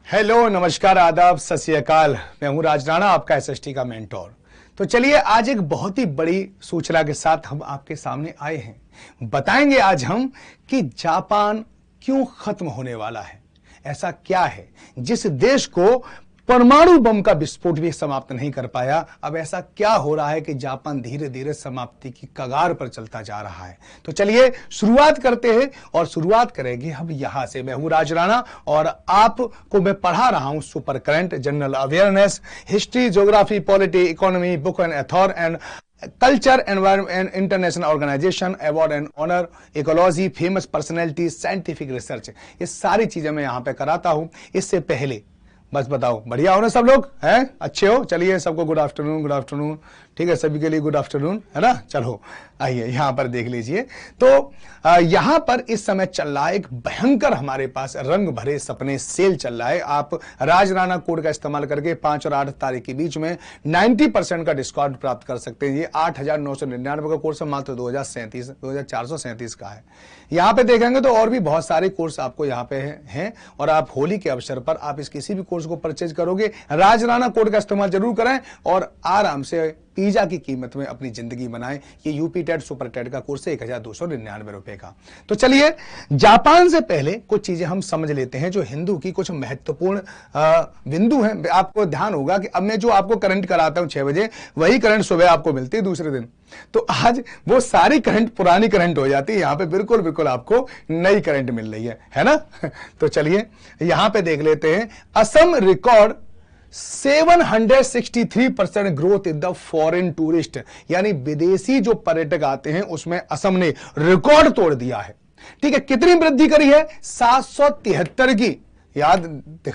Hello, नमस्कार, आदाब, सत श्री अकाल। मैं हूं राज राणा, आपका एसएसटी का मेंटोर। तो चलिए आज एक बहुत ही बड़ी सूचना के साथ हम आपके सामने आए हैं। बताएंगे आज हम कि जापान क्यों खत्म होने वाला है। ऐसा क्या है जिस देश को परमाणु बम का विस्फोट भी समाप्त नहीं कर पाया, अब ऐसा क्या हो रहा है कि जापान धीरे धीरे समाप्ति की कगार पर चलता जा रहा है। तो चलिए शुरुआत करते हैं और शुरुआत करेंगे हम यहां से। मैं हूं राज राणा और आपको मैं पढ़ा रहा हूं super current, general awareness, history, geography, polity, economy, book and author and culture, environment, international organisation, award and honour, ecology, famous personality, scientific research, ये सारी चीजें मैं यहां पे कराता हूं। इससे पहले बस बताओ, बढ़िया हो ना सब लोग? हैं अच्छे हो? चलिए सबको गुड आफ्टरनून, गुड आफ्टरनून। ठीक है, सभी के लिए गुड आफ्टरनून, है ना। चलो आइए यहां पर देख लीजिए। तो यहां पर इस समय चल रहा है एक भयंकर, हमारे पास रंग भरे सपने सेल चल रहा है। आप राज राणा कोड का इस्तेमाल करके 5 और 8 तारीख के बीच में 90% का डिस्काउंट प्राप्त कर सकते हैं। ये 8,999 का कोर्स है, मात्र 2,437 का है। यहां पे देखेंगे तो और भी बहुत सारे कोर्स आपको यहाँ पे हैं और आप होली के अवसर पर आप इस किसी भी कोर्स को परचेज करोगे, राज राणा कोड का इस्तेमाल जरूर करें और आराम से पिज्जा की कीमत में अपनी जिंदगी बनाएं। ये यूपी टेट सुपर टेट का कोर्स है 1,299 रुपए का। तो चलिए जापान से पहले कुछ चीजें हम समझ लेते हैं जो हिंदू की कुछ महत्वपूर्ण बिंदु हैं। आपको ध्यान होगा कि अब मैं जो आपको करंट कराता हूं 6 बजे, वही करंट सुबह आपको मिलती है दूसरे दिन। तो आज वो सारी करंट पुरानी करंट हो जाती है, यहां पे बिल्कुल बिल्कुल आपको नई करंट मिल रही है ना। तो चलिए यहां पे देख लेते हैं। Assam record 763% growth in the foreign tourist, यानी विदेशी जो पर्यटक आते हैं उसमें असम ने रिकॉर्ड तोड़ दिया है। ठीक है, कितनी वृद्धि करी है? 773 की। याद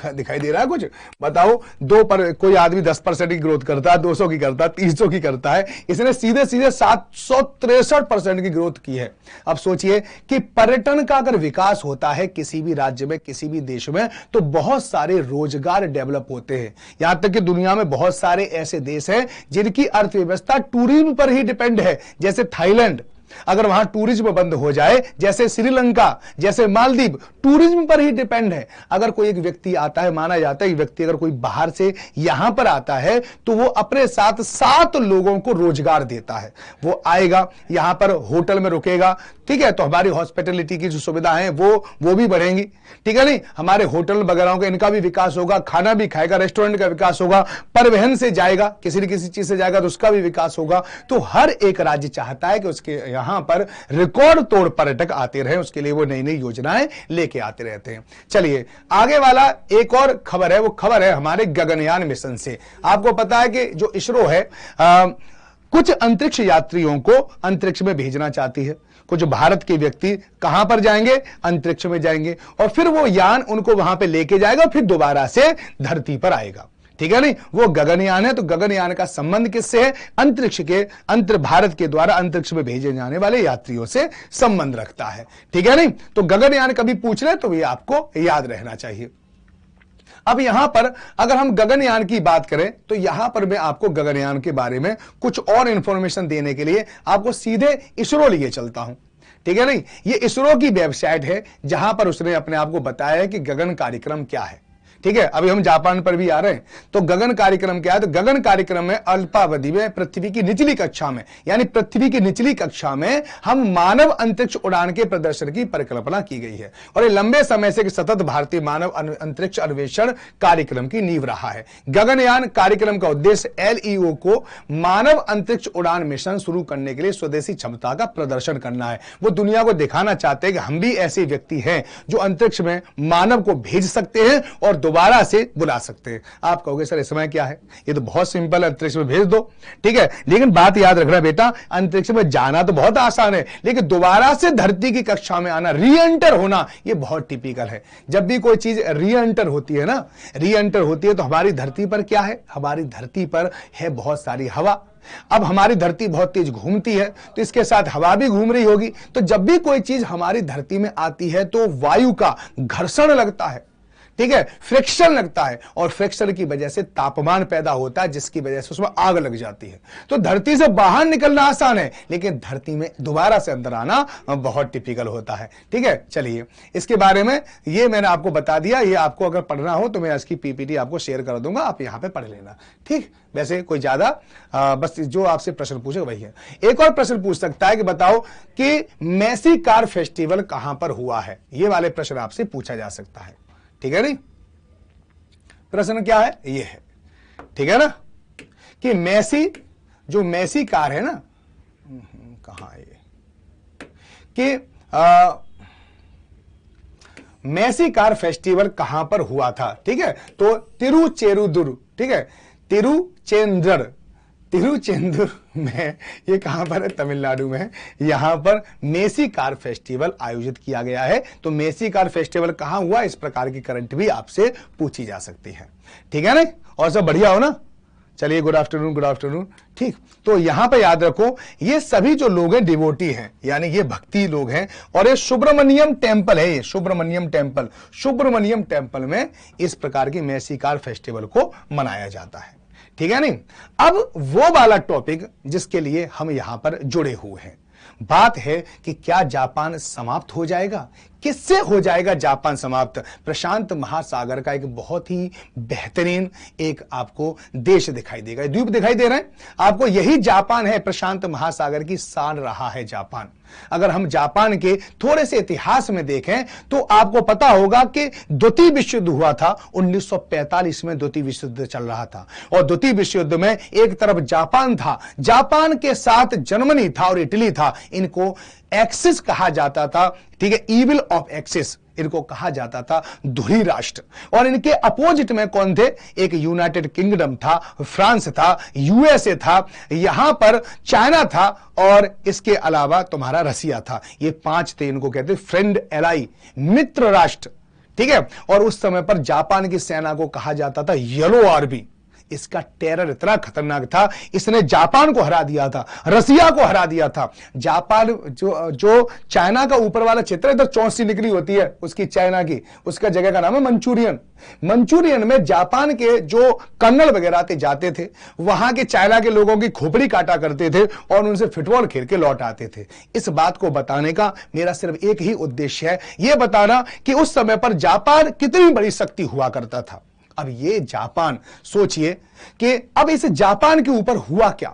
दिखाई दे रहा है कुछ? बताओ, कोई आदमी 10% की ग्रोथ करता है, 200 की करता है, 300 की करता है, इसने सीधे सीधे 763% की ग्रोथ की है। अब सोचिए कि पर्यटन का अगर विकास होता है किसी भी राज्य में, किसी भी देश में, तो बहुत सारे रोजगार डेवलप होते हैं। यहां तक कि दुनिया में बहुत सारे ऐसे देश हैं जिनकी अर्थव्यवस्था टूरिज्म पर ही डिपेंड है, जैसे थाईलैंड। अगर वहां टूरिज्म बंद हो जाए, जैसे श्रीलंका, जैसे मालदीव, टूरिज्म पर ही डिपेंड है। अगर कोई एक व्यक्ति आता है, माना जाता है कि व्यक्ति अगर कोई बाहर से यहां पर आता है तो वो अपने साथ 7 लोगों को रोजगार देता है। वो आएगा यहां पर होटल में रुकेगा, ठीक है, तो हमारी हॉस्पिटलिटी की जो सुविधा है वो भी बढ़ेंगी। ठीक है, नहीं, हमारे होटल वगैरह का इनका भी विकास होगा, खाना भी खाएगा, रेस्टोरेंट का विकास होगा, परिवहन से जाएगा, किसी न किसी चीज से जाएगा तो उसका भी विकास होगा। तो हर एक राज्य चाहता है कि उसके यहां पर रिकॉर्ड तोड़ पर्यटक आते रहे, उसके लिए वो नई नई योजनाएं लेके आते रहते हैं। चलिए आगे वाला एक और खबर है, वो खबर है हमारे गगनयान मिशन से। आपको पता है कि जो इसरो है कुछ अंतरिक्ष यात्रियों को अंतरिक्ष में भेजना चाहती है। कुछ भारत के व्यक्ति कहां पर जाएंगे? अंतरिक्ष में जाएंगे और फिर वो यान उनको वहां पे लेके जाएगा, फिर दोबारा से धरती पर आएगा। ठीक है, नहीं, वो गगनयान है। तो गगनयान का संबंध किससे है? अंतरिक्ष के भारत के द्वारा अंतरिक्ष में भेजे जाने वाले यात्रियों से संबंध रखता है। ठीक है, नहीं, तो गगनयान कभी पूछ ले तो ये आपको याद रहना चाहिए। अब यहां पर अगर हम गगनयान की बात करें तो यहां पर मैं आपको गगनयान के बारे में कुछ और इंफॉर्मेशन देने के लिए आपको सीधे इसरो लिए चलता हूं। ठीक है, नहीं, ये इसरो की वेबसाइट है जहां पर उसने अपने आप को बताया है कि गगन कार्यक्रम क्या है। ठीक है, अभी हम जापान पर भी आ रहे हैं। तो गगन कार्यक्रम क्या है? तो गगन कार्यक्रम में अल्पावधि में पृथ्वी की निचली कक्षा में, यानी पृथ्वी की निचली कक्षा में हम मानव अंतरिक्ष उड़ान के प्रदर्शन की परिकल्पना की गई है और ये लंबे समय से सतत भारतीय मानव अंतरिक्ष अन्वेषण कार्यक्रम की नींव रहा है। गगनयान कार्यक्रम का उद्देश्य LEO को मानव अंतरिक्ष उड़ान मिशन शुरू करने के लिए स्वदेशी क्षमता का प्रदर्शन करना है। वो दुनिया को दिखाना चाहते हैं कि हम भी ऐसे व्यक्ति हैं जो अंतरिक्ष में मानव को भेज सकते हैं और दोबारा से बुला सकते हैं। आप कहोगे सर इसमें क्या है? ये तो बहुत सिंपल है, अंतरिक्ष में भेज दो। ठीक है, लेकिन बात याद रखना बेटा, अंतरिक्ष में जाना तो बहुत आसान है, लेकिन दोबारा से धरती की कक्षा में आना, री एंटर होना, ये बहुत टिपिकल है। जब भी कोई चीज री एंटर होती है ना, री एंटर होती है तो हमारी धरती पर क्या है? हमारी धरती पर है बहुत सारी हवा। अब हमारी धरती बहुत तेज घूमती है तो इसके साथ हवा भी घूम रही होगी। तो जब भी कोई चीज हमारी धरती में आती है तो वायु का घर्षण लगता है। ठीक है, फ्रिक्शन लगता है और फ्रिक्शन की वजह से तापमान पैदा होता है, जिसकी वजह से उसमें आग लग जाती है। तो धरती से बाहर निकलना आसान है, लेकिन धरती में दोबारा से अंदर आना बहुत टिपिकल होता है। ठीक है, चलिए इसके बारे में ये मैंने आपको बता दिया। ये आपको अगर पढ़ना हो तो मैं इसकी पीपीटी आपको शेयर कर दूंगा, आप यहां पे पढ़ लेना। ठीक, वैसे कोई ज्यादा बस जो आपसे प्रश्न पूछे वही है। एक और प्रश्न पूछ सकता है कि बताओ कि मेसी कार फेस्टिवल कहां पर हुआ है, ये वाले प्रश्न आपसे पूछा जा सकता है। ठीक है, नहीं प्रश्न क्या है, ये है, ठीक है ना, कि मेसी कार है ना, कहां है ये, कि मेसी कार फेस्टिवल कहां पर हुआ था। ठीक है, तो तिरुचेरुदुर, ठीक है, तिरुचेंदुर में, ये कहां पर है, तमिलनाडु में है। यहां पर मेसी कार फेस्टिवल आयोजित किया गया है। तो मेसी कार फेस्टिवल कहां हुआ, इस प्रकार की करंट भी आपसे पूछी जा सकती है। ठीक है ना, और सब बढ़िया हो ना। चलिए, गुड आफ्टरनून, गुड आफ्टरनून। ठीक, तो यहां पे याद रखो, ये सभी जो लोग हैं डिवोटी हैं, यानी ये भक्ति लोग हैं, और ये सुब्रमण्यम टेम्पल है, ये सुब्रमण्यम टेम्पल में इस प्रकार की मेसी कार फेस्टिवल को मनाया जाता है। ठीक है नहीं, अब वो वाला टॉपिक जिसके लिए हम यहां पर जुड़े हुए हैं, बात है कि क्या जापान समाप्त हो जाएगा, किससे हो जाएगा जापान समाप्त। प्रशांत महासागर का एक बहुत ही बेहतरीन एक आपको देश दिखाई देगा, द्वीप दिखाई दे रहे हैं आपको, यही जापान है। प्रशांत महासागर की शान रहा है जापान। अगर हम जापान के थोड़े से इतिहास में देखें तो आपको पता होगा कि द्वितीय विश्व युद्ध हुआ था 1945 में, द्वितीय विश्व युद्ध चल रहा था, और द्वितीय विश्व युद्ध में एक तरफ जापान था, जापान के साथ जर्मनी था और इटली था। इनको एक्सिस कहा जाता था, ठीक है, ईविल ऑफ एक्सिस इनको कहा जाता था, धुरी राष्ट्र। और इनके अपोजिट में कौन थे, एक यूनाइटेड किंगडम था, फ्रांस था, यूएसए था, यहां पर चाइना था, और इसके अलावा तुम्हारा रसिया था। ये 5 थे, इनको कहते फ्रेंड एलाई, मित्र राष्ट्र। ठीक है, और उस समय पर जापान की सेना को कहा जाता था येलो आर्मी। इसका टेरर इतना खतरनाक था, इसने जापान को हरा दिया था, रसिया को हरा दिया था। जापान जो चाइना का ऊपर वाला क्षेत्र इधर चौंसी निकली होती है उसकी, चाइना की, उसका जगह का नाम है मंचूरियन। मंचूरियन में जापान के जो कर्नल वगैरह थे जाते थे, वहां के चाइना के लोगों की खोपड़ी काटा करते थे और उनसे फुटबॉल खेल के लौट आते थे। इस बात को बताने का मेरा सिर्फ एक ही उद्देश्य है, यह बताना कि उस समय पर जापान कितनी बड़ी शक्ति हुआ करता था। अब ये जापान, सोचिए कि अब इस जापान के ऊपर हुआ क्या।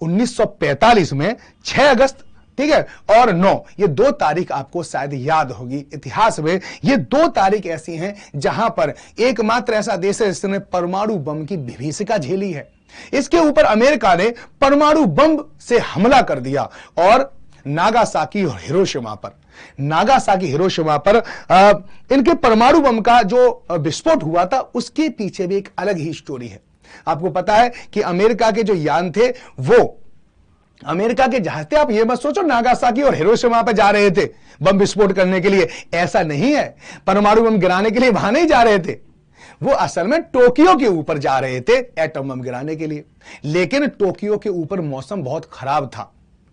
1945 में 6 अगस्त, ठीक है, और 9, ये 2 तारीख आपको शायद याद होगी इतिहास में। ये 2 तारीख ऐसी हैं जहां पर एकमात्र ऐसा देश है जिसने परमाणु बम की विभीषिका झेली है। इसके ऊपर अमेरिका ने परमाणु बम से हमला कर दिया और नागासाकी और हिरोशिमा पर इनके परमाणु बम का जो विस्फोट हुआ था, उसके पीछे भी एक अलग ही स्टोरी है। आपको पता है कि अमेरिका के जो यान थे, वो अमेरिका के जहाज थे। आप ये मत सोचो नागासाकी और हिरोशिमा पर जा रहे थे बम विस्फोट करने के लिए, ऐसा नहीं है। परमाणु बम गिराने के लिए वहां नहीं जा रहे थे, वो असल में टोक्यो के ऊपर जा रहे थे एटम बम गिराने के लिए। लेकिन टोक्यो के ऊपर मौसम बहुत खराब था,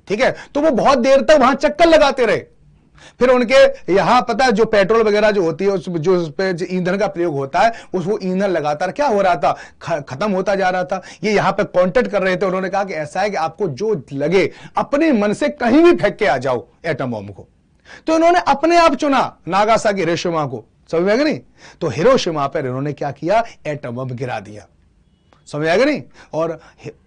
ठीक है, तो वो बहुत देर तक वहां चक्कर लगाते रहे। फिर उनके यहां पता है जो पेट्रोल वगैरह जो होती है, जो उस पे ईंधन का प्रयोग होता है, वो ईंधन लगातार क्या हो रहा था, खत्म होता जा रहा था। ये यहां पे कांटेक्ट कर रहे थे, उन्होंने कहा कि ऐसा है कि आपको जो लगे अपने मन से कहीं भी फेंक के आ जाओ एटम बम को। तो इन्होंने अपने आप चुना नागासाकी हिरोशिमा को, समझ में आएगा नहीं। तो हिरोशिमा पर इन्होंने क्या किया, एटम बम गिरा दिया, समझ आएगा नहीं। और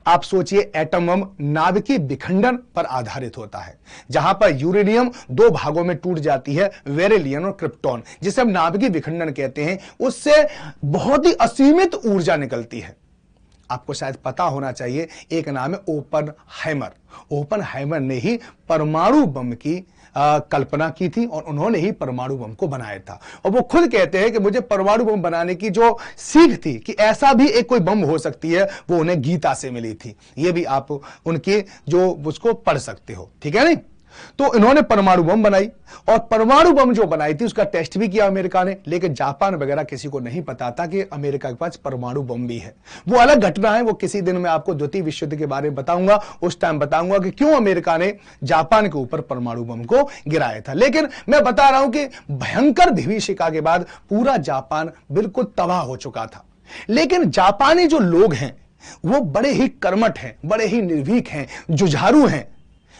आप सोचिए एटम बम नाभिकीय विखंडन पर आधारित होता है, जहां पर यूरेनियम 2 भागों में टूट जाती है, बेरिलियम और क्रिप्टॉन, जिसे हम नाभिकीय विखंडन कहते हैं। उससे बहुत ही असीमित ऊर्जा निकलती है। आपको शायद पता होना चाहिए, एक नाम है ओपनहाइमर ने ही परमाणु बम की कल्पना की थी और उन्होंने ही परमाणु बम को बनाया था। और वो खुद कहते हैं कि मुझे परमाणु बम बनाने की जो सीख थी कि ऐसा भी एक कोई बम हो सकती है, वो उन्हें गीता से मिली थी। ये भी आप उनके जो उसको पढ़ सकते हो, ठीक है नहीं। तो इन्होंने परमाणु बम बनाई और परमाणु बम जो बनाई थी उसका टेस्ट भी किया अमेरिका ने, लेकिन जापान वगैरह किसी को नहीं पता था कि अमेरिका के पास परमाणु बम भी है। वो अलग घटना है, वो किसी दिन मैं आपको द्वितीय विश्व युद्ध के बारे में बताऊंगा, उस टाइम बताऊंगा कि क्यों अमेरिका ने जापान के ऊपर परमाणु बम को गिराया था। लेकिन मैं बता रहा हूं कि भयंकर विभीषिका के बाद पूरा जापान बिल्कुल तबाह हो चुका था। लेकिन जापानी जो लोग हैं वो बड़े ही कर्मठ हैं, बड़े ही निर्भीक हैं, जुझारू हैं।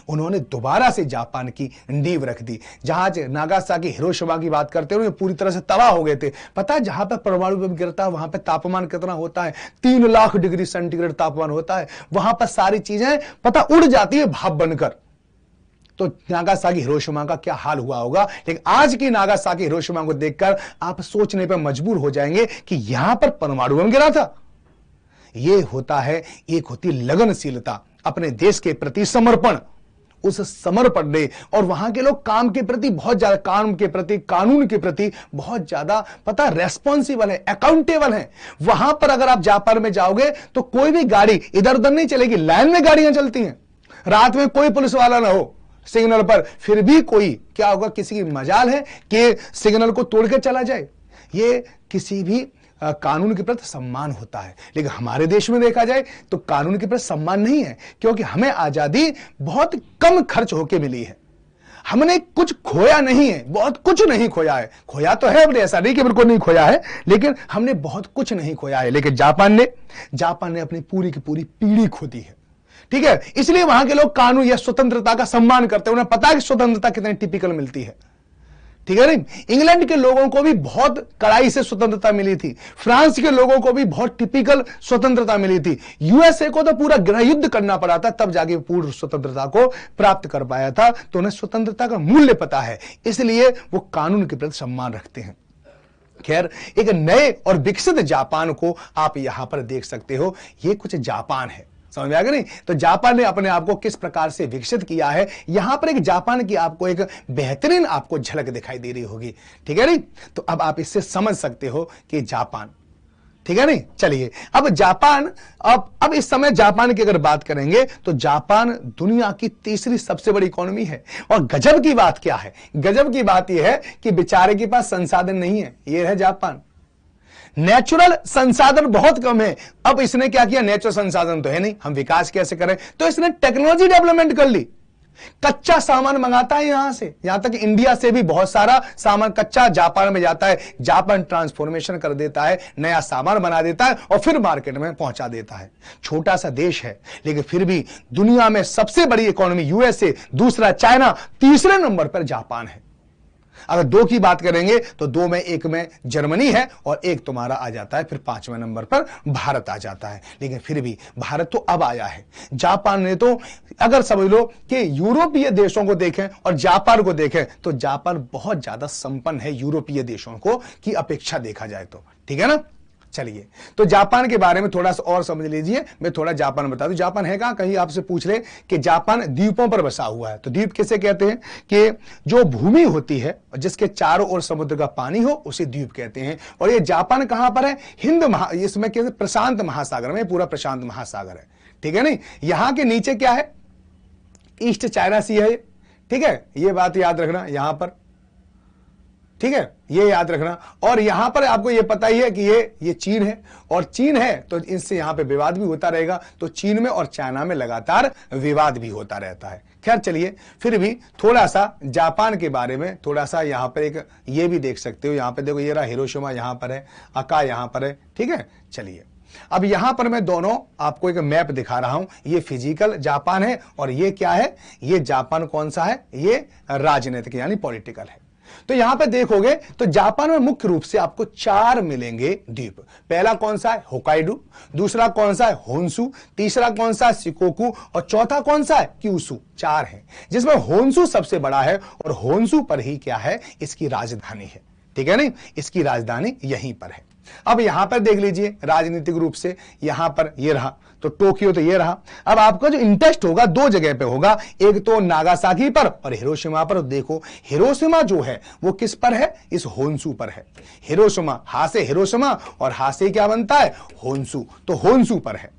उन्होंने दोबारा से जापान की नींव रख दी। जहां नागासाकी हिरोशिमा की बात करते हैं, पूरी तरह से तबाह हो गए थे। पता है जहां पर परमाणु बम गिरता है वहां पर तापमान कितना होता है? 3 लाख डिग्री सेंटीग्रेड तापमान होता है। वहां पर सारी चीजें पता उड़ जाती है भाप बनकर। तो नागासाकी हिरोशिमा का क्या हाल हुआ होगा। लेकिन आज की नागासाकी हिरोशिमा को देखकर आप सोचने पर मजबूर हो जाएंगे कि यहां पर परमाणु बम गिरा था। यह होता है, एक होती लगनशीलता, अपने देश के प्रति समर्पण। उस समर्पण ने, और वहां के लोग काम के प्रति बहुत ज्यादा, काम के प्रति, कानून के प्रति बहुत ज्यादा पता रेस्पॉन्सिबल है, अकाउंटेबल है। वहां पर अगर आप जापान में जाओगे तो कोई भी गाड़ी इधर उधर नहीं चलेगी, लाइन में गाड़ियां चलती हैं। रात में कोई पुलिस वाला ना हो सिग्नल पर, फिर भी कोई क्या होगा, किसी की मजाल है कि सिग्नल को तोड़ के चला जाए। ये किसी भी कानून के प्रति सम्मान होता है। लेकिन हमारे देश में देखा जाए तो कानून के प्रति सम्मान नहीं है, क्योंकि हमें आजादी बहुत कम खर्च होके मिली है। हमने कुछ खोया नहीं है, बहुत कुछ नहीं खोया है। खोया तो है हमने, ऐसा नहीं कि बिल्कुल नहीं खोया है, लेकिन हमने बहुत कुछ नहीं खोया है। लेकिन जापान ने अपनी पूरी की पूरी पीढ़ी खो दी है। ठीक है, इसलिए वहां के लोग कानून या स्वतंत्रता का सम्मान करते हैं। उन्हें पता है कि स्वतंत्रता कितनी टिपिकल मिलती है। ठीक है नहीं, इंग्लैंड के लोगों को भी बहुत कड़ाई से स्वतंत्रता मिली थी। फ्रांस के लोगों को भी बहुत टिपिकल स्वतंत्रता मिली थी। यूएसए को तो पूरा गृह युद्ध करना पड़ा था, तब जाके पूर्ण स्वतंत्रता को प्राप्त कर पाया था। तो उन्हें स्वतंत्रता का मूल्य पता है, इसलिए वो कानून के प्रति सम्मान रखते हैं। खैर, एक नए और विकसित जापान को आप यहां पर देख सकते हो। ये कुछ जापान है, समझ में आ गया नहीं? तो जापान ने अपने आप को किस प्रकार से विकसित किया है, यहां पर एक जापान की आपको एक बेहतरीन आपको झलक दिखाई दे रही होगी। ठीक है नहीं? तो अब आप इससे समझ सकते हो कि जापान, ठीक है नहीं? चलिए, अब जापान, अब इस समय जापान की अगर बात करेंगे तो जापान दुनिया की तीसरी सबसे बड़ी इकोनॉमी है। और गजब की बात क्या है? गजब की बात यह है कि बेचारे के पास संसाधन नहीं है। यह है जापान। नेचुरल संसाधन बहुत कम है। अब इसने क्या किया? नेचुरल संसाधन तो है नहीं, हम विकास कैसे करें? तो इसने टेक्नोलॉजी डेवलपमेंट कर ली। कच्चा सामान मंगाता है यहां से, यहां तक इंडिया से भी बहुत सारा सामान कच्चा जापान में जाता है। जापान ट्रांसफॉर्मेशन कर देता है, नया सामान बना देता है और फिर मार्केट में पहुंचा देता है। छोटा सा देश है, लेकिन फिर भी दुनिया में सबसे बड़ी इकोनॉमी यूएसए, दूसरा चाइना, तीसरे नंबर पर जापान है। अगर 2 की बात करेंगे तो 2 में, एक में जर्मनी है और एक तुम्हारा आ जाता है, फिर 5वें नंबर पर भारत आ जाता है। लेकिन फिर भी भारत तो अब आया है। जापान ने तो, अगर समझ लो कि यूरोपीय देशों को देखें और जापान को देखें तो जापान बहुत ज्यादा संपन्न है यूरोपीय देशों को की अपेक्षा देखा जाए तो। ठीक है ना? चलिए, तो जापान के बारे में थोड़ा सा और समझ लीजिए। मैं थोड़ा जापान बता दूं। जापान है कहां? कहीं आपसे पूछ ले कि जापान द्वीपों पर बसा हुआ है। तो द्वीप किसे कहते हैं? कि जो भूमि होती है जिसके चारों ओर समुद्र का पानी हो, उसे द्वीप कहते हैं। और ये जापान कहां पर है? इसमें कहते हैं प्रशांत महासागर में, पूरा प्रशांत महासागर है। ठीक है नहीं? यहां के नीचे क्या है? ईस्ट चाइना सी है। ठीक है, ये बात याद रखना यहां पर। ठीक है, ये याद रखना। और यहां पर आपको ये पता ही है कि ये चीन है, और चीन है तो इससे यहां पे विवाद भी होता रहेगा। तो चीन में और चाइना में लगातार विवाद भी होता रहता है। खैर चलिए, फिर भी थोड़ा सा जापान के बारे में थोड़ा सा यहां पर एक ये भी देख सकते हो। यहां पे देखो, ये रहा हिरोशिमा, यहां पर है अका, यहां पर है। ठीक है, चलिए, अब यहां पर मैं दोनों आपको एक मैप दिखा रहा हूं। ये फिजिकल जापान है और ये क्या है? ये जापान कौन सा है? ये राजनीतिक यानी पॉलिटिकल है। तो यहां पे देखोगे तो जापान में मुख्य रूप से आपको 4 मिलेंगे द्वीप। पहला कौन सा है? होकाइडो। दूसरा कौन सा है? होन्शु। तीसरा कौन सा है? शिकोकू। और चौथा कौन सा है? क्यूशु। 4 है, जिसमें होन्शु सबसे बड़ा है और होन्शु पर ही क्या है? इसकी राजधानी है। ठीक है नहीं? इसकी राजधानी यहीं पर है। अब यहां पर देख लीजिए राजनीतिक रूप से, यहां पर ये रहा, तो टोक्यो तो ये रहा। अब आपका जो इंटरेस्ट होगा 2 जगह पे होगा, एक तो नागासाकी पर और हिरोशिमा पर। देखो, हिरोशिमा जो है वो किस पर है? इस होन्शु पर है। हिरोशिमा, हा से हिरोशिमा और हा से क्या बनता है? होन्शु। तो होन्शु पर है।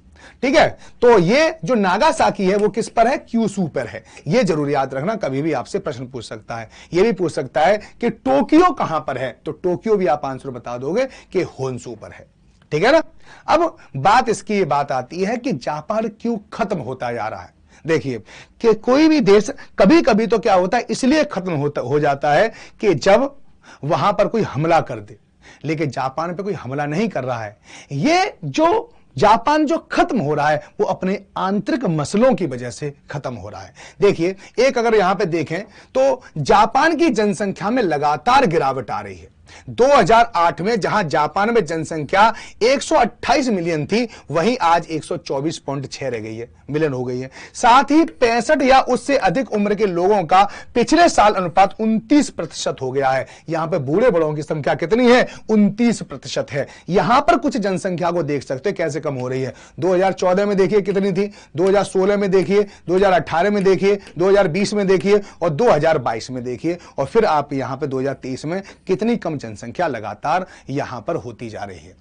ठीक है, तो ये जो नागासाकी है वो किस पर है, क्यूशू पर है। ये जरूर याद रखना, कभी भी आपसे प्रश्न पूछ सकता है। ये भी पूछ सकता है कि टोक्यो कहां पर है, तो टोक्यो भी आप आंसर बता दोगे कि होन्शू पर है। ठीक है ना। अब बात इसकी ये बात आती है कि जापान क्यों खत्म होता जा रहा है। देखिए कि कोई भी देश कभी कभी तो क्या होता है, इसलिए खत्म हो जाता है कि जब वहां पर कोई हमला कर दे, लेकिन जापान पे कोई हमला नहीं कर रहा है। ये जो जापान जो खत्म हो रहा है वो अपने आंतरिक मसलों की वजह से खत्म हो रहा है। देखिए एक अगर यहां पे देखें तो जापान की जनसंख्या में लगातार गिरावट आ रही है। 2008 में जहां जापान में जनसंख्या 128 मिलियन थी, वहीं आज 124.6 रह गई है, मिलियन हो गई है। साथ ही 65 या उससे अधिक उम्र के लोगों का पिछले साल अनुपात 29% हो गया है। यहां पे बूढ़े बड़ों की संख्या कितनी है, 29% है। यहां पर कुछ जनसंख्या को देख सकते हैं कैसे कम हो रही है। 2014 में देखिए कितनी थी, 2016 में देखिए, 2018 में देखिए, 2020 में देखिए और 2022 में देखिए, और फिर आप यहां पे 2023 में कितनी कम जनसंख्या लगातार यहां पर होती जा रही है।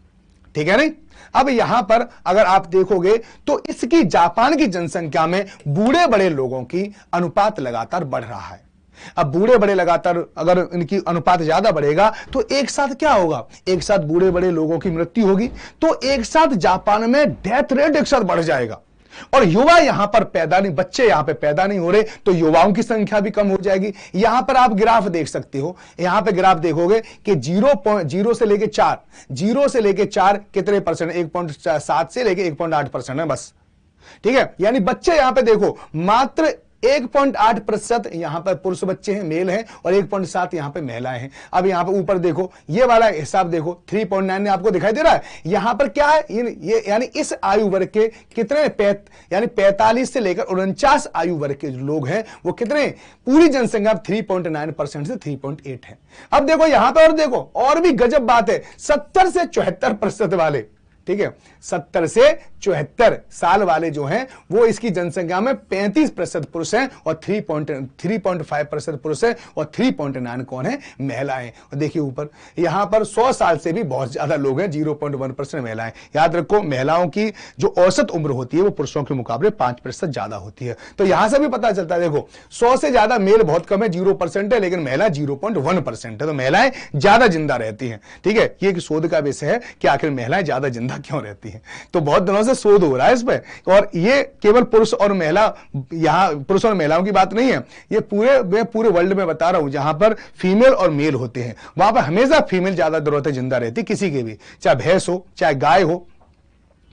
ठीक है नहीं। अब यहां पर अगर आप देखोगे तो इसकी जापान की जनसंख्या में बूढ़े बड़े लोगों की अनुपात लगातार बढ़ रहा है। अब बूढ़े बड़े लगातार अगर इनकी अनुपात ज्यादा बढ़ेगा तो एक साथ क्या होगा, एक साथ बूढ़े बड़े लोगों की मृत्यु होगी, तो एक साथ जापान में डेथ रेट एक साथ बढ़ जाएगा और युवा यहां पर पैदा नहीं, बच्चे यहां पे पैदा नहीं हो रहे, तो युवाओं की संख्या भी कम हो जाएगी। यहां पर आप ग्राफ देख सकते हो, यहां पे ग्राफ देखोगे कि 0 से लेके 4 कितने परसेंट, 1.7 से लेके 1.8% है बस। ठीक है, यानी बच्चे यहां पे देखो मात्र 1.8% यहां पर पुरुष बच्चे हैं, मेल हैं, और 1.7 यहां पे महिलाएं हैं। अब यहां पे ऊपर देखो, ये वाला हिसाब देखो 3.9 आपको दिखाई दे रहा है। यहां पर क्या है, ये यानी इस आयु वर्ग के कितने यानी 45 से लेकर 49 आयु वर्ग के जो लोग हैं वो कितने, पूरी जनसंख्या 3.9% से 3.8 है। अब देखो यहां पर और देखो, और भी गजब बात है, 70 से 74% वाले, ठीक है, 70 से 74 साल वाले जो हैं वो इसकी जनसंख्या में 35% पुरुष हैं और 3.5% पुरुष हैं और 3.9 कौन है, महिलाएं। और देखिए ऊपर यहां पर 100 साल से भी बहुत ज्यादा लोग हैं, 0.1% महिलाएं। याद रखो महिलाओं की जो औसत उम्र होती है वो पुरुषों के मुकाबले 5% ज्यादा होती है। तो यहां से भी पता चलता है, देखो 100 से ज्यादा मेल बहुत कम है, 0% है, लेकिन महिला 0.1% है, तो महिलाएं ज्यादा जिंदा रहती हैं। ठीक है, ये एक शोध का विषय है कि आखिर महिलाएं ज्यादा जिंदा क्यों रहती हैं, तो बहुत दिनों से शोध हो रहा है इस पे। और ये केवल पुरुष और महिला, यहां पुरुष और महिलाओं की बात नहीं है, ये पूरे वर्ल्ड में बता रहा हूं, जहां पर फीमेल और मेल होते हैं वहां पर हमेशा फीमेल ज्यादा दिनों तक जिंदा रहती, किसी के भी, चाहे भैंस हो चाहे गाय हो,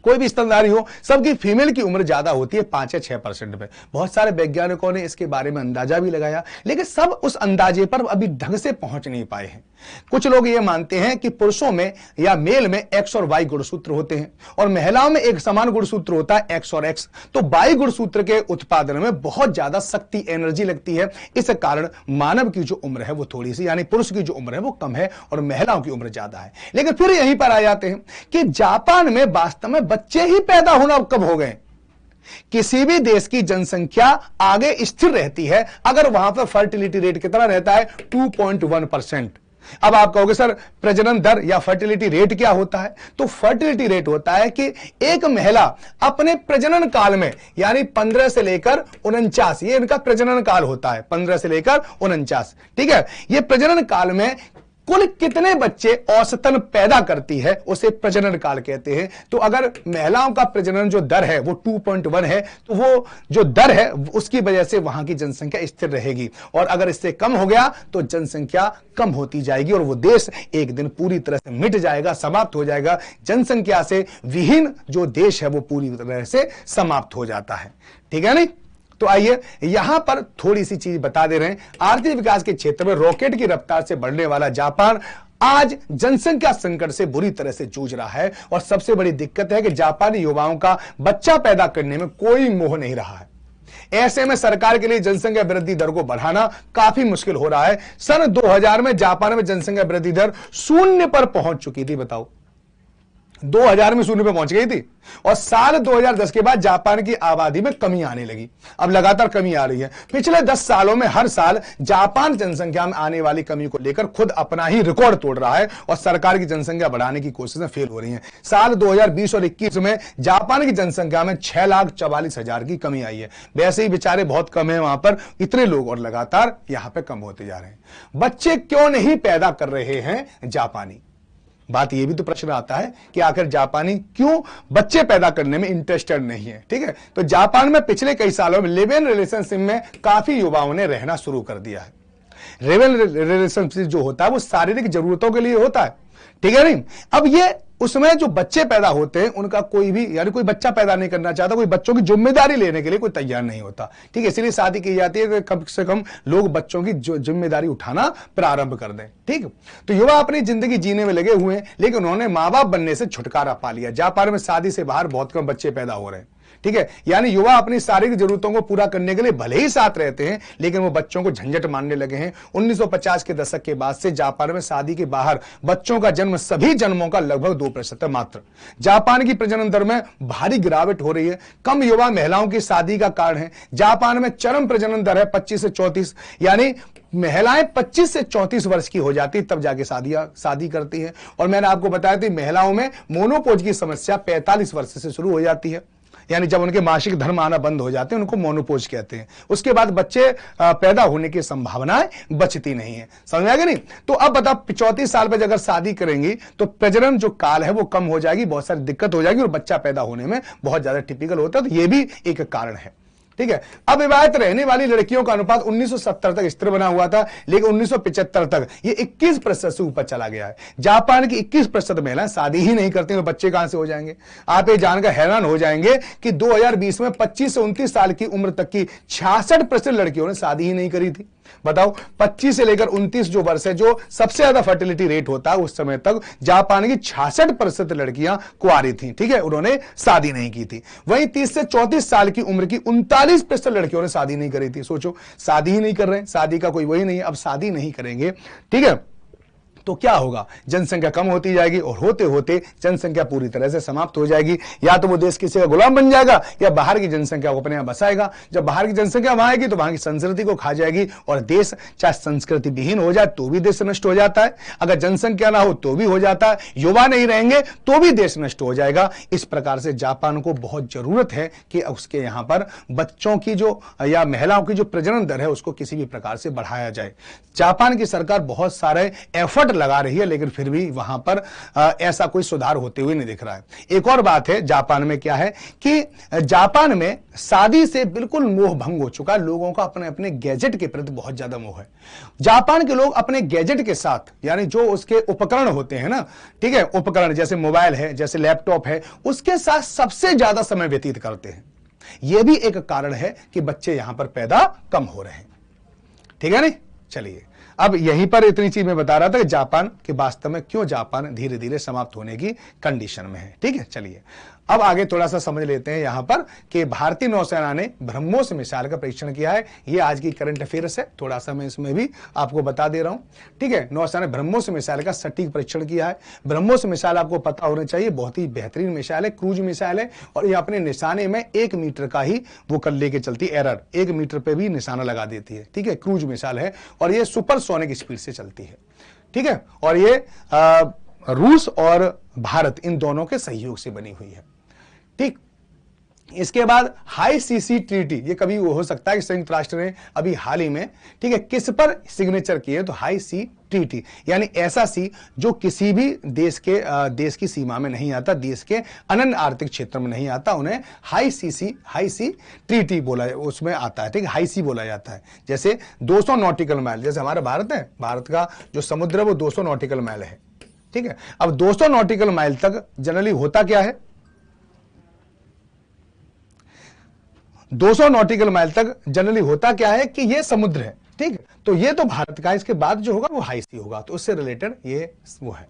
कोई भी स्तनधारी हो, सबकी फीमेल की उम्र ज्यादा होती है 5 या 6% में। बहुत सारे वैज्ञानिकों ने इसके बारे में अंदाजा भी लगाया, लेकिन सब उस अंदाजे पर अभी ढंग से पहुंच नहीं पाए हैं। कुछ लोग ये मानते हैं कि पुरुषों में या मेल में एक्स और वाई गुणसूत्र होते हैं और महिलाओं में एक समान गुणसूत्र होता है एक्स और एक्स, तो वाई गुणसूत्र के उत्पादन में बहुत ज्यादा शक्ति, एनर्जी लगती है। इस कारण मानव की जो उम्र है वो थोड़ी सी, यानी पुरुष की जो उम्र है वो कम है और महिलाओं की उम्र ज्यादा है। लेकिन फिर यहीं पर आ जाते हैं कि जापान में वास्तव में बच्चे ही पैदा होना कब हो गए। किसी भी देश की जनसंख्या आगे स्थिर रहती है अगर वहां पर फर्टिलिटी रेट कितना रहता है, 2.1%। अब आप कहोगे सर प्रजनन दर या फर्टिलिटी रेट क्या होता है, तो फर्टिलिटी रेट होता है कि एक महिला अपने प्रजनन काल में, यानी 15 से लेकर 49, ये इनका प्रजनन काल होता है, 15 से लेकर 49, ठीक है, ये प्रजनन काल में कुल कितने बच्चे औसतन पैदा करती है उसे प्रजनन काल कहते हैं। तो अगर महिलाओं का प्रजनन जो दर है वो 2.1 है, तो वो जो दर है उसकी वजह से वहां की जनसंख्या स्थिर रहेगी, और अगर इससे कम हो गया तो जनसंख्या कम होती जाएगी और वो देश एक दिन पूरी तरह से मिट जाएगा, समाप्त हो जाएगा। जनसंख्या से विहीन जो देश है वो पूरी तरह से समाप्त हो जाता है। ठीक है नहीं। तो आइए यहां पर थोड़ी सी चीज बता दे रहे हैं। आर्थिक विकास के क्षेत्र में रॉकेट की रफ्तार से बढ़ने वाला जापान आज जनसंख्या संकट से बुरी तरह से जूझ रहा है, और सबसे बड़ी दिक्कत है कि जापानी युवाओं का बच्चा पैदा करने में कोई मोह नहीं रहा है। ऐसे में सरकार के लिए जनसंख्या वृद्धि दर को बढ़ाना काफी मुश्किल हो रहा है। सन 2000 में जापान में जनसंख्या वृद्धि दर 0 पर पहुंच चुकी थी, बताओ 2000 में शून्य पे पहुंच गई थी और साल 2010 के बाद जापान की आबादी में कमी आने लगी। अब लगातार कमी आ रही है। पिछले 10 सालों में हर साल जापान जनसंख्या में आने वाली कमी को लेकर खुद अपना ही रिकॉर्ड तोड़ रहा है और सरकार की जनसंख्या बढ़ाने की कोशिशें फेल हो रही हैं। साल 2020 और 21 में जापान की जनसंख्या में 6,44,000 की कमी आई है। वैसे ही बेचारे बहुत कम है वहां पर, इतने लोग और लगातार यहां पर कम होते जा रहे हैं। बच्चे क्यों नहीं पैदा कर रहे हैं जापानी? बात यह भी तो प्रश्न आता है कि आखिर जापानी क्यों बच्चे पैदा करने में इंटरेस्टेड नहीं है। ठीक है, तो जापान में पिछले कई सालों में लिव इन रिलेशनशिप में काफी युवाओं ने रहना शुरू कर दिया है। लिव इन रिलेशनशिप जो होता है वो शारीरिक जरूरतों के लिए होता है, ठीक है नहीं। अब ये उसमें जो बच्चे पैदा होते हैं उनका कोई भी, यानी कोई बच्चा पैदा नहीं करना चाहता, कोई बच्चों की जिम्मेदारी लेने के लिए कोई तैयार नहीं होता। ठीक है, इसलिए शादी की जाती है कि कम से कम लोग बच्चों की जिम्मेदारी उठाना प्रारंभ कर दें। ठीक, तो युवा अपनी जिंदगी जीने में लगे हुए हैं, लेकिन उन्होंने मां बाप बनने से छुटकारा पा लिया। जापान में शादी से बाहर बहुत कम बच्चे पैदा हो रहे हैं। ठीक है, यानी युवा अपनी शारीरिक जरूरतों को पूरा करने के लिए भले ही साथ रहते हैं, लेकिन वो बच्चों को झंझट मानने लगे हैं। 1950 के दशक के बाद से जापान में शादी के बाहर बच्चों का जन्म सभी जन्मों का लगभग 2% है मात्र। जापान की प्रजनन दर में भारी गिरावट हो रही है। कम युवा महिलाओं की शादी का कारण है। जापान में चरम प्रजनन दर है 25 से 34, यानी महिलाएं 25 से 34 वर्ष की हो जाती तब जाके शादी करती है। और मैंने आपको बताया था महिलाओं में मोनोपोज की समस्या 45 वर्ष से शुरू हो जाती है, यानी जब उनके मासिक धर्म आना बंद हो जाते हैं उनको मोनोपोज कहते हैं। उसके बाद बच्चे पैदा होने की संभावनाएं बचती नहीं है। समझ में आ गया नहीं? तो अब बताओ 34 साल पर अगर शादी करेंगी तो प्रजनन जो काल है वो कम हो जाएगी, बहुत सारी दिक्कत हो जाएगी और बच्चा पैदा होने में बहुत ज्यादा टिपिकल होता है। तो ये भी एक कारण है। ठीक है, अविवाहित रहने वाली लड़कियों का अनुपात 1970 तक स्थिर बना हुआ था, लेकिन 1975 तक ये 21% से ऊपर चला गया है। जापान की 21% महिलाएं शादी ही नहीं करती, तो बच्चे कहां से हो जाएंगे? आप ये जानकर हैरान हो जाएंगे कि 2020 में 25 से 29 साल की उम्र तक की 66% लड़कियों ने शादी ही नहीं करी थी। बताओ, 25 से लेकर 29 जो वर्ष है, जो सबसे ज्यादा फर्टिलिटी रेट होता है, उस समय तक जापान की 66% लड़कियां कुंवारी थी। ठीक है, उन्होंने शादी नहीं की थी। वहीं 30 से 34 साल की उम्र की 39% लड़कियों ने शादी नहीं करी थी। सोचो, शादी ही नहीं कर रहे हैं, शादी का कोई वही नहीं है, अब शादी नहीं करेंगे। ठीक है, तो क्या होगा? जनसंख्या कम होती जाएगी और होते होते जनसंख्या पूरी तरह से समाप्त हो जाएगी। या तो वो देश किसी का गुलाम बन जाएगा या बाहर की जनसंख्या को अपने यहां बसाएगा। जब बाहर की जनसंख्या वहां आएगी तो वहां की संस्कृति को खा जाएगी और देश चाहे संस्कृति विहीन हो जाए तो भी देश नष्ट हो जाता है, अगर जनसंख्या ना हो तो भी हो जाता है, युवा नहीं रहेंगे तो भी देश नष्ट हो जाएगा। इस प्रकार से जापान को बहुत जरूरत है कि उसके यहां पर बच्चों की जो या महिलाओं की जो प्रजनन दर है उसको किसी भी प्रकार से बढ़ाया जाए। जापान की सरकार बहुत सारे एफर्ट लगा रही है, लेकिन फिर भी वहां पर ऐसा कोई सुधार होते हुए नहीं दिख रहा है। एक और बात है जापान में, क्या है कि जापान में शादी से बिल्कुल मोह भंग हो चुका है। लोगों का अपने अपने गैजेट के प्रति बहुत ज्यादा मोह है। जापान के लोग अपने गैजेट के साथ, यानी जो उसके उपकरण होते हैं ना, ठीक है, उपकरण जैसे मोबाइल है, जैसे लैपटॉप है, उसके साथ सबसे ज्यादा समय व्यतीत करते हैं। यह भी एक कारण है कि बच्चे यहां पर पैदा कम हो रहे हैं। ठीक है नहीं? चलिए, अब यहीं पर इतनी चीज मैं बता रहा था कि जापान के वास्तव में क्यों जापान धीरे धीरे समाप्त होने की कंडीशन में है। ठीक है, चलिए अब आगे थोड़ा सा समझ लेते हैं यहां पर कि भारतीय नौसेना ने ब्रह्मोस मिसाइल का परीक्षण किया है। यह आज की करंट अफेयर्स है, थोड़ा सा मैं इसमें भी आपको बता दे रहा हूं। ठीक है, नौसेना ने ब्रह्मोस मिसाइल का सटीक परीक्षण किया है। ब्रह्मोस मिसाइल आपको पता होना चाहिए, बहुत ही बेहतरीन मिसाइल है, क्रूज मिसाइल है और ये अपने निशाने में 1 मीटर का ही वो कर लेके चलती, एरर 1 मीटर पे भी निशाना लगा देती है। ठीक है, क्रूज मिसाइल है और ये सुपरसोनिक स्पीड से चलती है। ठीक है, और ये रूस और भारत इन दोनों के सहयोग से बनी हुई है। ठीक, इसके बाद हाई सीसी ट्रीटी, ये कभी वो हो सकता है कि संयुक्त राष्ट्र ने अभी हाल ही में, ठीक है, किस पर सिग्नेचर किए? तो हाई सी ट्रीटी, यानी ऐसा सी जो किसी भी देश की सीमा में नहीं आता, देश के अनन्य आर्थिक क्षेत्र में नहीं आता, उन्हें हाई सी ट्रीटी बोला, उसमें आता है। ठीक है, हाई सी बोला जाता है। जैसे 200 नॉटिकल माइल, जैसे हमारा भारत है, भारत का जो समुद्र है वो 200 नॉटिकल माइल है। ठीक है, अब 200 नॉटिकल माइल तक जनरली होता क्या है? 200 नॉटिकल माइल तक जनरली होता क्या है कि ये समुद्र है। ठीक है, तो ये तो भारत का, इसके बाद जो होगा वो हाई सी होगा, तो उससे रिलेटेड ये वो है।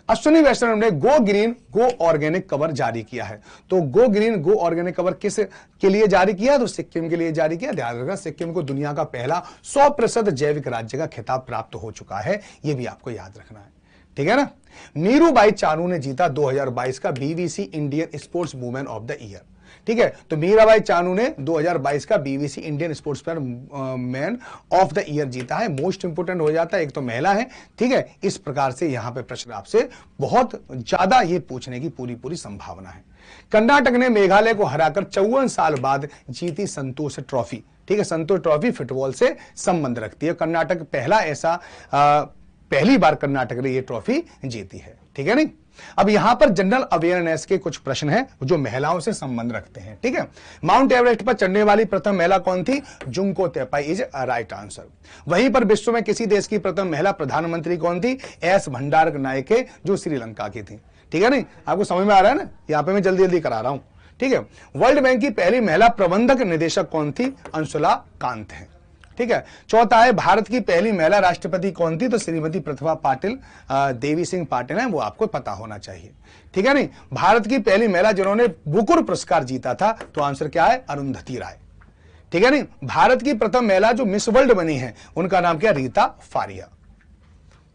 अश्विनी वैष्णव ने गो ग्रीन गो ऑर्गेनिक कवर जारी किया है। तो गो ग्रीन गो ऑर्गेनिक कवर किस के लिए जारी किया? तो सिक्किम के लिए जारी किया। ध्यान रखना, सिक्किम को दुनिया का पहला 100% जैविक राज्य का खिताब प्राप्त हो चुका है, यह भी आपको याद रखना है। ठीक है ना। मीरूबाई चानू ने जीता 2022 का BVC Indian sports women of the year. ठीक है, तो मीराबाई चानू ने 2022 का BVC Indian sports man of the year जीता है। मोस्ट इंपोर्टेंट हो जाता है, एक तो महिला है। ठीक है, इस प्रकार से यहां पे प्रश्न आपसे बहुत ज्यादा ये पूछने की पूरी संभावना है। कर्नाटक ने मेघालय को हराकर 54 साल बाद जीती संतोष ट्रॉफी। ठीक है, संतोष ट्रॉफी फुटबॉल से संबंध रखती है। कर्नाटक पहली बार कर्नाटक ने यह ट्रॉफी जीती है। ठीक है नहीं। अब यहां पर जनरल अवेयरनेस के कुछ प्रश्न हैं जो महिलाओं से संबंध रखते हैं। ठीक है, माउंट एवरेस्ट पर चढ़ने वाली प्रथम महिला कौन थी? Junko Tabei is right answer. वहीं पर विश्व में किसी देश की प्रथम महिला प्रधानमंत्री कौन थी? एस भंडार नायके, जो श्रीलंका की थी। ठीक है नहीं, आपको समझ में आ रहा है ना? यहां पे मैं जल्दी जल्दी करा रहा हूं। ठीक है, वर्ल्ड बैंक की पहली महिला प्रबंधक निदेशक कौन थी? अंशुला कांत है। ठीक है, चौथा है भारत की पहली महिला राष्ट्रपति कौन थी? तो श्रीमती प्रतिभा पाटिल देवी सिंह पाटिल है, वो आपको पता होना चाहिए। ठीक है नहीं। भारत की पहली महिला जिन्होंने बुकर पुरस्कार जीता था, तो आंसर क्या है? अरुंधति राय। ठीक है नहीं। भारत की प्रथम महिला जो मिस वर्ल्ड बनी है, उनका नाम क्या? रीता फारिया।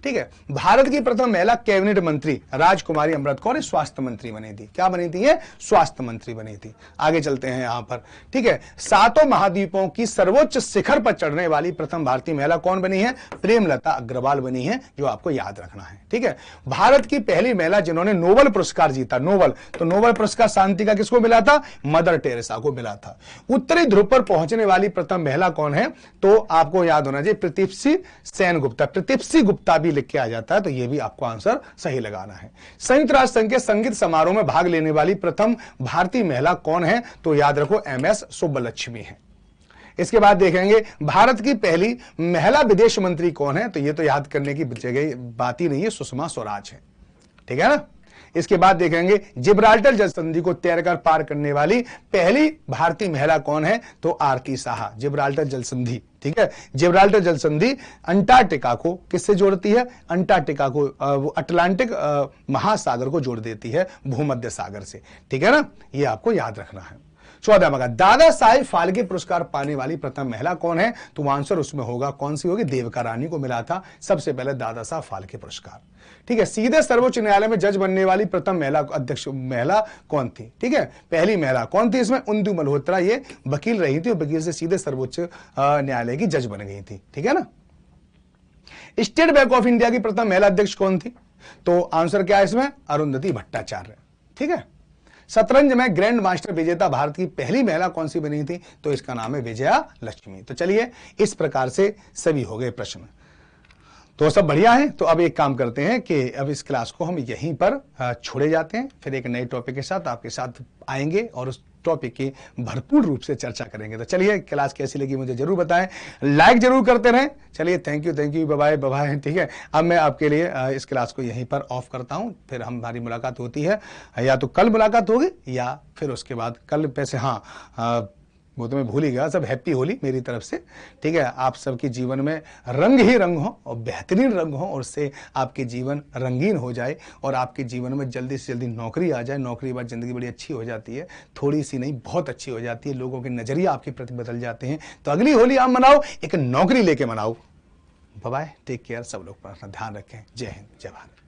ठीक है, भारत की प्रथम महिला कैबिनेट मंत्री राजकुमारी अमृत कौर स्वास्थ्य मंत्री बनी थी। क्या बनी थी? ये स्वास्थ्य मंत्री बनी थी। आगे चलते हैं यहां पर। ठीक है, सातों महाद्वीपों की सर्वोच्च शिखर पर चढ़ने वाली प्रथम भारतीय महिला कौन बनी है? प्रेमलता अग्रवाल बनी है, जो आपको याद रखना है। ठीक है, भारत की पहली महिला जिन्होंने नोबेल पुरस्कार जीता, नोबेल, तो नोबेल पुरस्कार शांति का किसको मिला था? मदर टेरेसा को मिला था। उत्तरी ध्रुव पर पहुंचने वाली प्रथम महिला कौन है? तो आपको याद होना चाहिए प्रतीप्सी सेनगुप्ता। प्रतीप्सी गुप्ता भी लिख के आ जाता है, तो यह भी आपको आंसर सही लगाना है। संयुक्त राष्ट्र संघ के संगीत समारोह में भाग लेने वाली प्रथम भारतीय महिला कौन है? तो याद रखो एमएस सुब्बलक्ष्मी है। इसके बाद देखेंगे भारत की पहली महिला विदेश मंत्री कौन है? तो यह तो याद करने की जगह बात ही नहीं है, सुषमा स्वराज है। ठीक है ना। इसके बाद देखेंगे जिब्राल्टर जल संधि को तैरकर पार करने वाली पहली भारतीय महिला कौन है? तो आरती साहा। जिब्राल्टर जल संधि, ठीक है, जिब्राल्टर जल संधि अंटार्कटिका को किससे जोड़ती है? अंटार्कटिका को वो अटलांटिक महासागर को जोड़ देती है भूमध्य सागर से। ठीक है ना, ये आपको याद रखना है। 14 मगा दादा साहेब फाल्के पुरस्कार पाने वाली प्रथम महिला कौन है? तो आंसर उसमें होगा, कौन सी होगी? देविका रानी को मिला था सबसे पहले दादा साहब फाल्के पुरस्कार। ठीक है, सीधे सर्वोच्च न्यायालय में जज बनने वाली प्रथम महिला अध्यक्ष महिला कौन थी? ठीक है, पहली महिला कौन थी इसमें? इंदु मल्होत्रा। ये वकील रही थी और वकील से सीधे सर्वोच्च न्यायालय की जज बन गई थी। ठीक है ना। स्टेट बैंक ऑफ इंडिया की प्रथम महिला अध्यक्ष कौन थी? तो आंसर क्या है इसमें? अरुंधति भट्टाचार्य। ठीक है, शतरंज में ग्रैंड मास्टर विजेता भारत की पहली महिला कौन सी बनी थी? तो इसका नाम है विजया लक्ष्मी। तो चलिए, इस प्रकार से सभी हो गए प्रश्न। तो सब बढ़िया है। तो अब एक काम करते हैं कि अब इस क्लास को हम यहीं पर छोड़े जाते हैं, फिर एक नए टॉपिक के साथ आपके साथ आएंगे और उस टॉपिक की भरपूर रूप से चर्चा करेंगे। तो चलिए, क्लास कैसी लगी मुझे जरूर बताएं, लाइक जरूर करते रहें। चलिए, थैंक यू, बाय बाय। ठीक है, अब मैं आपके लिए इस क्लास को यहीं पर ऑफ करता हूं, फिर हमारी मुलाकात होती है, या तो कल मुलाकात होगी या फिर उसके बाद कल पैसे, हाँ वो तो मैं भूल ही गया। सब हैप्पी होली मेरी तरफ से। ठीक है, आप सबके जीवन में रंग ही रंग हो और बेहतरीन रंग हो, और उससे आपके जीवन रंगीन हो जाए और आपके जीवन में जल्दी से जल्दी नौकरी आ जाए। नौकरी के बाद जिंदगी बड़ी अच्छी हो जाती है, थोड़ी सी नहीं बहुत अच्छी हो जाती है। लोगों के नजरिया आपके प्रति बदल जाते हैं। तो अगली होली आप मनाओ, एक नौकरी लेके मनाओ। Bye bye, take care. सब लोग अपना ध्यान रखें। जय हिंद, जय भारत।